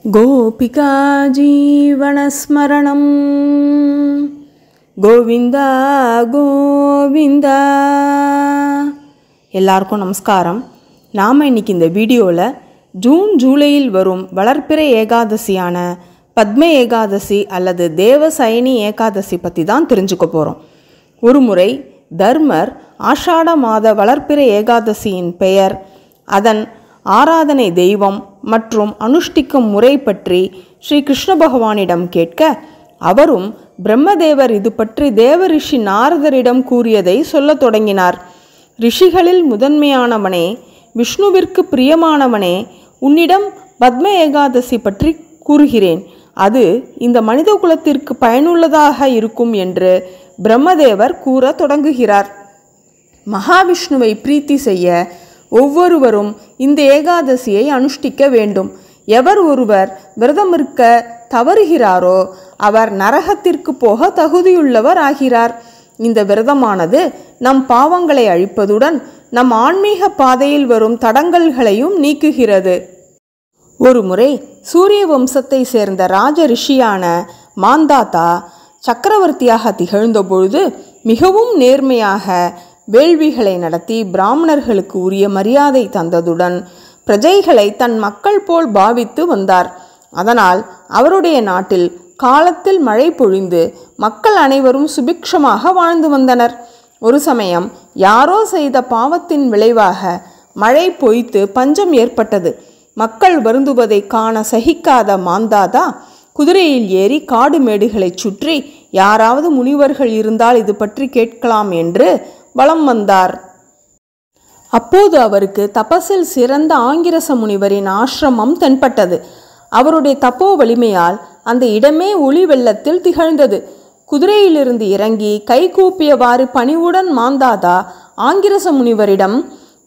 गोपिका जीवनस्मरणं கோவிந்தா கோவிந்தா. எல்லாருக்கும் நமஸ்காரம். நாம் இன்னைக்கு இந்த வீடியோவில் ஜூலையில் வரும் வளர்பிறை ஏகாதசியான பத்ம ஏகாதசி அல்லது தேவசயனி ஏகாதசி பற்றி தான் தெரிஞ்சுக்க போகிறோம். ஒரு முறை தர்மர் ஆஷாட மாத வளர்பிறை ஏகாதசியின் பெயர், அதன் ஆராதனை தெய்வம் மற்றும் அனுஷ்டிக்கும் முறை பற்றி ஸ்ரீ கிருஷ்ண பகவானிடம் கேட்க, அவரும் பிரம்மதேவர் இது பற்றி தேவ ரிஷி நாரதரிடம் கூறியதை சொல்ல தொடங்கினார். ரிஷிகளில் முதன்மையானவனே, விஷ்ணுவிற்கு பிரியமானவனே, உன்னிடம் பத்ம ஏகாதசி பற்றி கூறுகிறேன். அது இந்த மனித குலத்திற்கு பயனுள்ளதாக இருக்கும் என்று பிரம்மதேவர் கூற தொடங்குகிறார். மகாவிஷ்ணுவை பிரீத்தி செய்ய ஒவ்வொருவரும் இந்த ஏகாதசியை அனுஷ்டிக்க வேண்டும். எவர் ஒருவர் விரதமிருக்க தவறுகிறாரோ அவர் நரகத்திற்கு போக தகுதியுள்ளவர் ஆகிறார். இந்த விரதமானது நம் பாவங்களை அழிப்பதுடன் நம் ஆன்மீக பாதையில் வரும் தடங்கல்களையும் நீக்குகிறது. ஒரு முறை சூரிய வம்சத்தை சேர்ந்த ராஜ ரிஷியான மாந்தாதா சக்கரவர்த்தியாக திகழ்ந்த பொழுது மிகவும் நேர்மையாக வேள்விகளை நடத்தி பிராமணர்களுக்கு உரிய மரியாதை தந்ததுடன் பிரஜைகளை தன் மக்கள் போல் பாவித்து வந்தார். அதனால் அவருடைய நாட்டில் காலத்தில் மழை பொழிந்து மக்கள் அனைவரும் சுபிக்ஷமாக வாழ்ந்து வந்தனர். ஒரு சமயம் யாரோ செய்த பாவத்தின் விளைவாக மழை பொய்த்து பஞ்சம் ஏற்பட்டது. மக்கள் வருந்துவதை காண சகிக்காத மாந்தாதா குதிரையில் ஏறி காடு மேடுகளை சுற்றி யாராவது முனிவர்கள் இருந்தால் இது பற்றி கேட்கலாம் என்று வலம் வந்தார். அப்போது அவருக்கு தபஸில் சிறந்த ஆங்கிரச முனிவரின் ஆசிரமம் தென்பட்டது. அவருடைய தப்போ வலிமையால் அந்த இடமே ஒளி வெள்ளத்தில் திகழ்ந்தது. குதிரையிலிருந்து இறங்கி கைகூப்பியவாறு பணிவுடன் மாந்தாதா ஆங்கிரச முனிவரிடம்,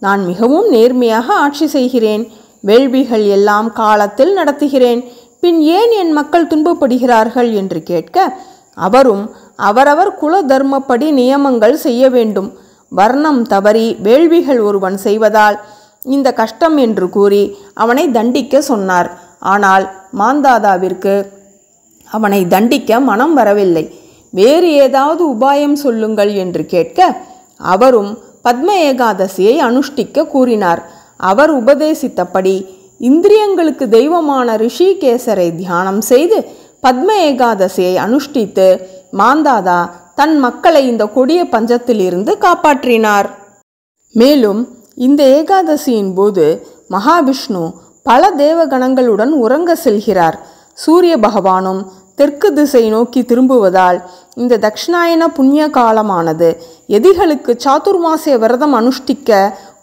நான் மிகவும் நேர்மையாக ஆட்சி செய்கிறேன், வேள்விகள் எல்லாம் காலத்தில் நடத்துகிறேன், பின் ஏன் என் மக்கள் துன்பப்படுகிறார்கள் என்று கேட்க, அவரும் அவரவர் குல தர்மப்படி நியமங்கள் செய்ய வேண்டும், வர்ணம் தவறி வேள்விகள் ஒருவன் செய்வதால் இந்த கஷ்டம் என்று கூறி அவனை தண்டிக்க சொன்னார். ஆனால் மாந்தாதாவிற்கு அவனை தண்டிக்க மனம் வரவில்லை. வேறு ஏதாவது உபாயம் சொல்லுங்கள் என்று கேட்க, அவரும் பத்ம ஏகாதசியை அனுஷ்டிக்க கூறினார். அவர் உபதேசித்தபடி இந்திரியங்களுக்கு தெய்வமான ரிஷிகேசரை தியானம் செய்து பத்ம ஏகாதசியை அனுஷ்டித்து மாந்தாதா தன் மக்களை இந்த கொடிய பஞ்சத்திலிருந்து காப்பாற்றினார். மேலும் இந்த ஏகாதசியின் போது மகாவிஷ்ணு பல தேவகணங்களுடன் உறங்க செல்கிறார். சூரிய பகவானும் தெற்கு திசை நோக்கி திரும்புவதால் இந்த தக்ஷணாயன புண்ணிய காலமானது எதிகளுக்கு சாதுர்மாசிய விரதம் அனுஷ்டிக்க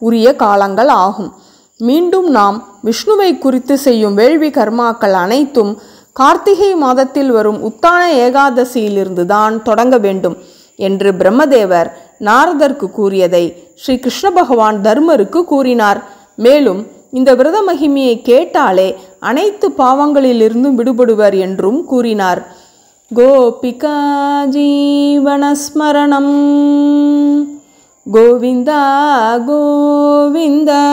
உரிய காலங்கள் ஆகும். மீண்டும் நாம் விஷ்ணுவை குறித்து செய்யும் வேள்வி கர்மாக்கள் அனைத்தும் கார்த்திகை மாதத்தில் வரும் உத்தான ஏகாதசியிலிருந்து தான் தொடங்க வேண்டும் என்று பிரம்மதேவர் நாரதருக்கு கூறியதை ஸ்ரீ கிருஷ்ண பகவான் தர்மருக்கு கூறினார். மேலும் இந்த விரத மகிமையை கேட்டாலே அனைத்து பாவங்களிலிருந்தும் விடுபடுவர் என்றும் கூறினார். கோபிகா ஜீவனஸ்மரணம் கோவிந்தா கோவிந்தா.